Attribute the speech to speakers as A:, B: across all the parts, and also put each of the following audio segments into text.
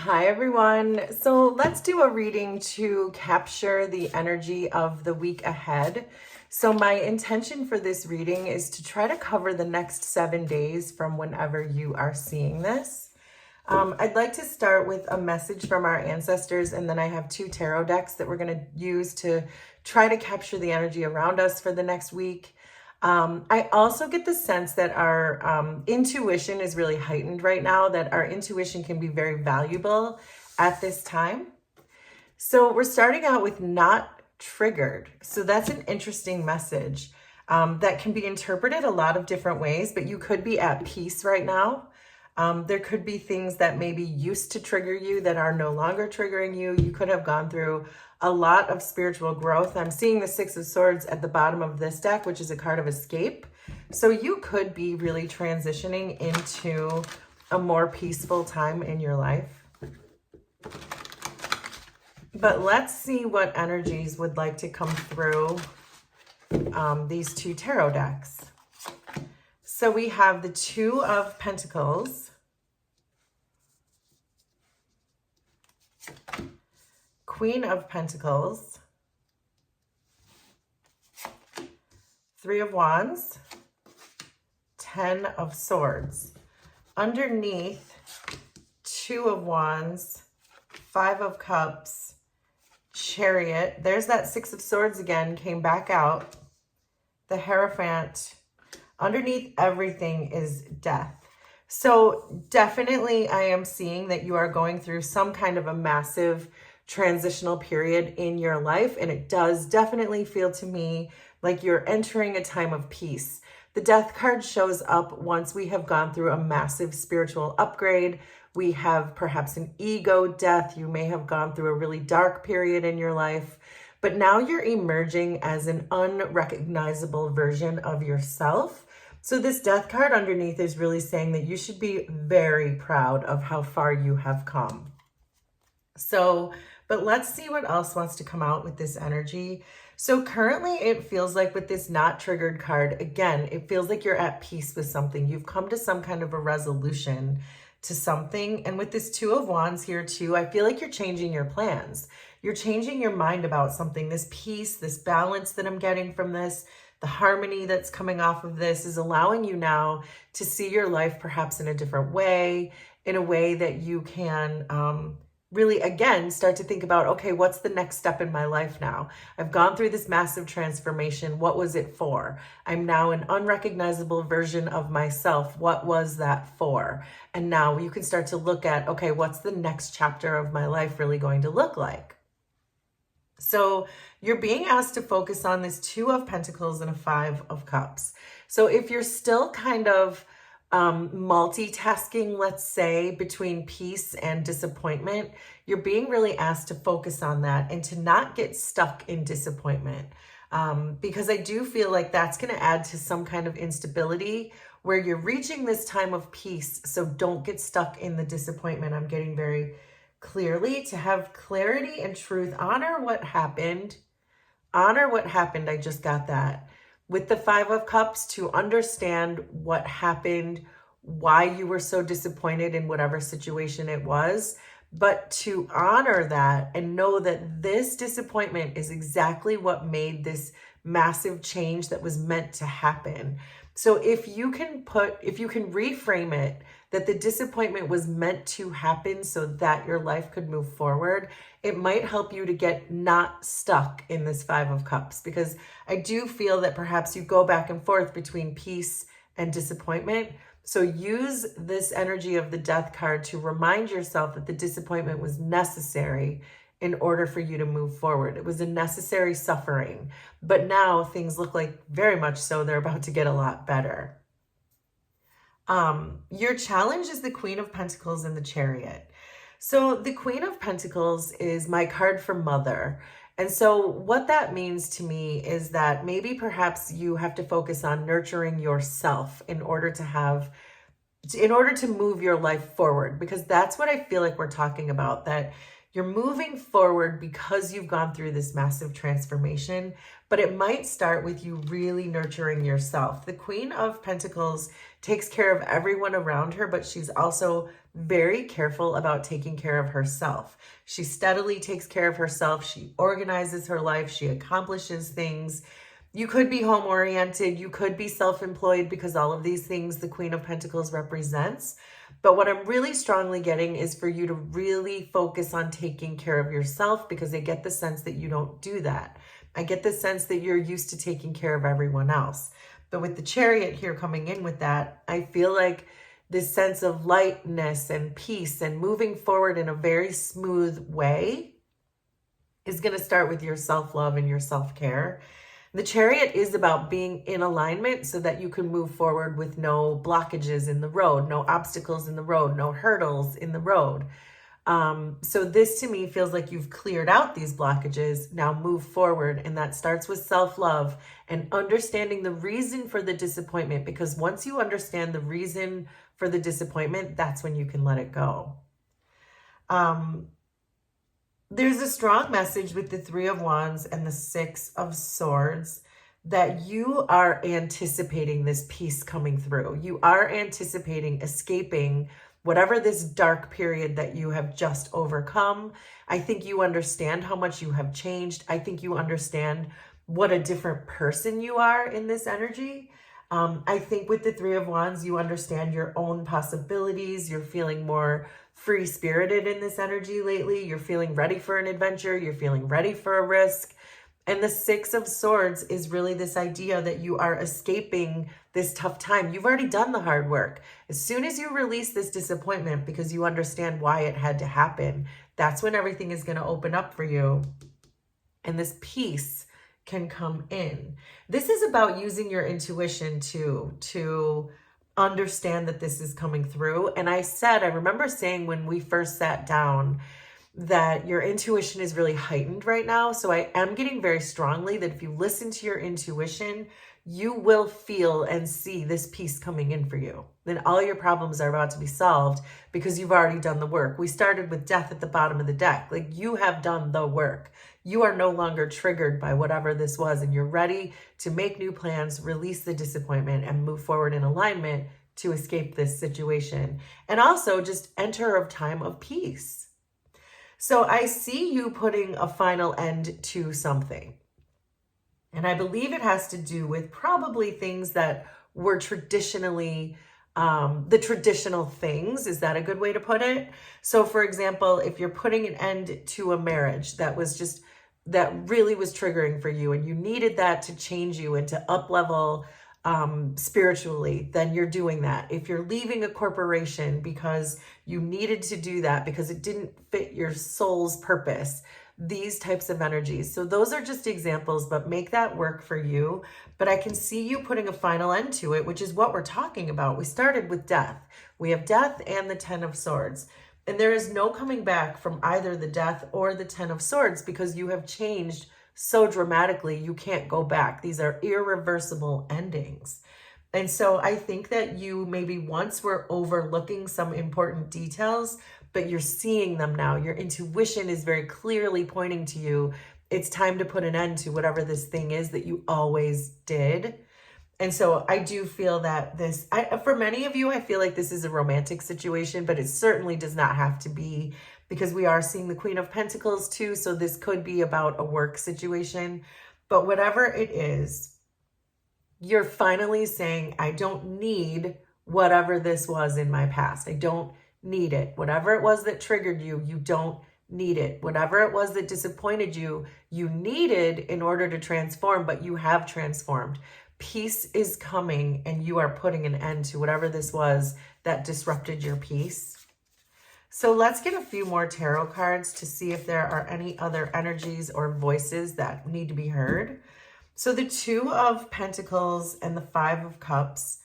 A: Hi everyone. So let's do a reading to capture the energy of the week ahead. So my intention for this reading is to try to cover the next 7 days from whenever you are seeing this. I'd like to start with a message from our ancestors, and then I have 2 tarot decks that we're going to use to try to capture the energy around us for the next week. I also get the sense that our intuition is really heightened right now, that our intuition can be very valuable at this time. So we're starting out with not triggered. So that's an interesting message that can be interpreted a lot of different ways, but you could be at peace right now. There could be things that maybe used to trigger you that are no longer triggering you. You could have gone through a lot of spiritual growth. I'm seeing the 6 of Swords at the bottom of this deck, which is a card of escape. So you could be really transitioning into a more peaceful time in your life. But let's see what energies would like to come through these 2 tarot decks. So we have the 2 of Pentacles, Queen of Pentacles, 3 of Wands, 10 of Swords. Underneath, 2 of Wands, 5 of Cups, Chariot. There's that 6 of Swords again, came back out. The Hierophant. Underneath everything is death. So definitely I am seeing that you are going through some kind of a massive transitional period in your life. And it does definitely feel to me like you're entering a time of peace. The death card shows up once we have gone through a massive spiritual upgrade. We have perhaps an ego death. You may have gone through a really dark period in your life. But now you're emerging as an unrecognizable version of yourself. So this death card underneath is really saying that you should be very proud of how far you have come. So, but let's see what else wants to come out with this energy. So currently it feels like with this not triggered card, again, it feels like you're at peace with something. You've come to some kind of a resolution to something. And with this 2 of Wands here too, I feel like you're changing your plans. You're changing your mind about something. This peace, this balance that I'm getting from this, the harmony that's coming off of this is allowing you now to see your life perhaps in a different way, in a way that you can really, again, start to think about, okay, what's the next step in my life now? I've gone through this massive transformation. What was it for? I'm now an unrecognizable version of myself. What was that for? And now you can start to look at, okay, what's the next chapter of my life really going to look like? So you're being asked to focus on this 2 of Pentacles and a 5 of Cups. So if you're still kind of multitasking, let's say, between peace and disappointment, you're being really asked to focus on that and to not get stuck in disappointment. Because I do feel like that's going to add to some kind of instability where you're reaching this time of peace. So don't get stuck in the disappointment. I'm getting very clearly to have clarity and truth. Honor what happened. Honor what happened. I just got that. With the 5 of Cups, to understand what happened, why you were so disappointed in whatever situation it was, but to honor that and know that this disappointment is exactly what made this massive change that was meant to happen. So if you can reframe it, that the disappointment was meant to happen so that your life could move forward, it might help you to get not stuck in this 5 of Cups, because I do feel that perhaps you go back and forth between peace and disappointment. So use this energy of the death card to remind yourself that the disappointment was necessary in order for you to move forward. It was a necessary suffering, but now things look like very much so they're about to get a lot better. Your challenge is the Queen of Pentacles and the Chariot. So the Queen of Pentacles is my card for mother. And so what that means to me is that maybe perhaps you have to focus on nurturing yourself in order to move your life forward, because that's what I feel like we're talking about, that You're moving forward because you've gone through this massive transformation, but it might start with you really nurturing yourself. The Queen of Pentacles takes care of everyone around her, but she's also very careful about taking care of herself. She steadily takes care of herself. She organizes her life. She accomplishes things. You could be home-oriented. You could be self-employed, because all of these things the Queen of Pentacles represents. But what I'm really strongly getting is for you to really focus on taking care of yourself, because I get the sense that you don't do that. I get the sense that you're used to taking care of everyone else. But with the Chariot here coming in with that, I feel like this sense of lightness and peace and moving forward in a very smooth way is going to start with your self-love and your self-care. The Chariot is about being in alignment so that you can move forward with no blockages in the road, no obstacles in the road, no hurdles in the road. So this to me feels like you've cleared out these blockages. Now move forward. And that starts with self-love and understanding the reason for the disappointment, because once you understand the reason for the disappointment, that's when you can let it go. There's a strong message with the Three of Wands and the Six of Swords that you are anticipating this peace coming through. You are anticipating escaping whatever this dark period that you have just overcome. I think you understand how much you have changed. I think you understand what a different person you are in this energy. I think with the Three of Wands, you understand your own possibilities. You're feeling more free-spirited in this energy lately. You're feeling ready for an adventure. You're feeling ready for a risk. And the Six of Swords is really this idea that you are escaping this tough time. You've already done the hard work. As soon as you release this disappointment because you understand why it had to happen, that's when everything is going to open up for you. And this peace can come in. This is about using your intuition to understand that this is coming through. And I remember saying when we first sat down that your intuition is really heightened right now. So I am getting very strongly that if you listen to your intuition, you will feel and see this peace coming in for you. Then all your problems are about to be solved because you've already done the work. We started with death at the bottom of the deck. Like, you have done the work. You are no longer triggered by whatever this was, and you're ready to make new plans, release the disappointment, and move forward in alignment to escape this situation. And also just enter a time of peace. So I see you putting a final end to something. And I believe it has to do with probably things that were traditionally, the traditional things. Is that a good way to put it? So for example, if you're putting an end to a marriage that really was triggering for you, and you needed that to change you and to up level spiritually, then you're doing that. If you're leaving a corporation because you needed to do that because it didn't fit your soul's purpose, these types of energies. So those are just examples, but make that work for you. But I can see you putting a final end to it, which is what we're talking about. We started with death. We have death and the Ten of Swords. And there is no coming back from either the death or the Ten of Swords because you have changed so dramatically, you can't go back. These are irreversible endings. And so I think that you maybe once were overlooking some important details, but you're seeing them now. Your intuition is very clearly pointing to you. It's time to put an end to whatever this thing is that you always did. And so I do feel that for many of you, I feel like this is a romantic situation, but it certainly does not have to be, because we are seeing the Queen of Pentacles too. So this could be about a work situation, but whatever it is, you're finally saying, I don't need whatever this was in my past. I don't need it. Whatever it was that triggered you, you don't need it. Whatever it was that disappointed you, you needed in order to transform, but you have transformed. Peace is coming, and you are putting an end to whatever this was that disrupted your peace. So let's get a few more tarot cards to see if there are any other energies or voices that need to be heard. So the Two of Pentacles and the Five of Cups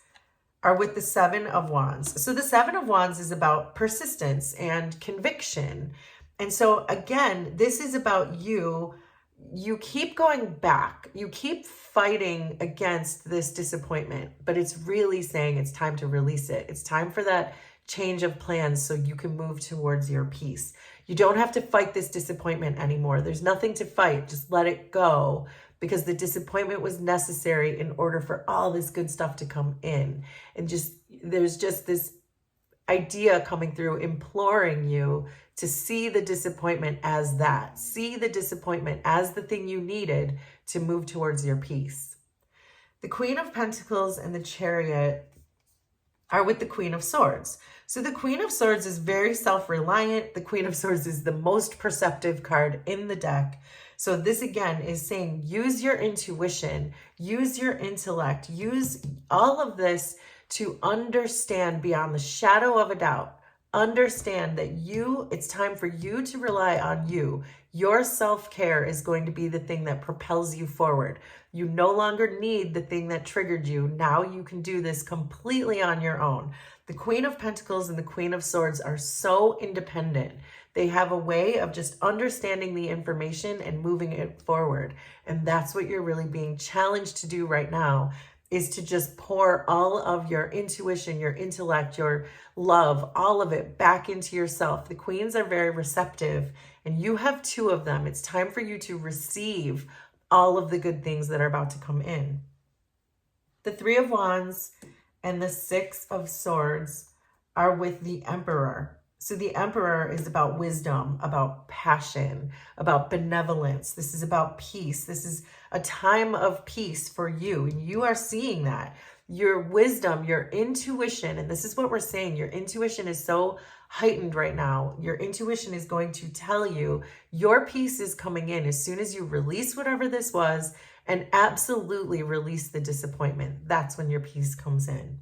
A: are with the Seven of Wands. So the Seven of Wands is about persistence and conviction. And so again, this is about you. You keep going back. You keep fighting against this disappointment, but it's really saying it's time to release it. It's time for that change of plans so you can move towards your peace. You don't have to fight this disappointment anymore. There's nothing to fight. Just let it go, because the disappointment was necessary in order for all this good stuff to come in. And there's just this idea coming through imploring you to see the disappointment as that. See the disappointment as the thing you needed to move towards your peace. The Queen of Pentacles and the Chariot are with the Queen of Swords. So the Queen of Swords is very self-reliant. The Queen of Swords is the most perceptive card in the deck. So this again is saying use your intuition, use your intellect, use all of this to understand beyond the shadow of a doubt. Understand that it's time for you to rely on you. Your self-care is going to be the thing that propels you forward. You no longer need the thing that triggered you. Now you can do this completely on your own. The Queen of Pentacles and the Queen of Swords are so independent. They have a way of just understanding the information and moving it forward. And that's what you're really being challenged to do right now, is to just pour all of your intuition, your intellect, your love, all of it back into yourself. The queens are very receptive, and you have two of them. It's time for you to receive all of the good things that are about to come in. The Three of Wands and the Six of Swords are with the Emperor. So the Emperor is about wisdom, about passion, about benevolence. This is about peace. This is a time of peace for you. And you are seeing that. Your wisdom, your intuition, and this is what we're saying, your intuition is so heightened right now. Your intuition is going to tell you your peace is coming in as soon as you release whatever this was and absolutely release the disappointment. That's when your peace comes in.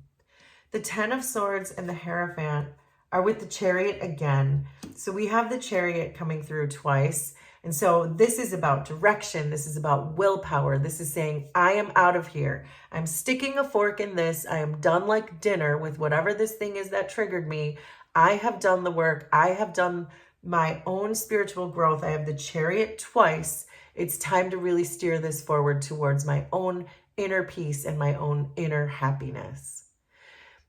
A: The Ten of Swords and the Hierophant are with the Chariot again. So we have the Chariot coming through twice. And so this is about direction. This is about willpower. This is saying, I am out of here. I'm sticking a fork in this. I am done like dinner with whatever this thing is that triggered me. I have done the work. I have done my own spiritual growth. I have the Chariot twice. It's time to really steer this forward towards my own inner peace and my own inner happiness.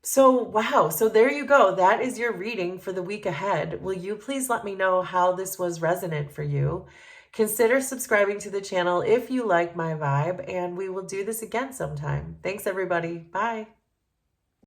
A: So, wow. So there you go. That is your reading for the week ahead. Will you please let me know how this was resonant for you? Consider subscribing to the channel if you like my vibe, and we will do this again sometime. Thanks, everybody. Bye.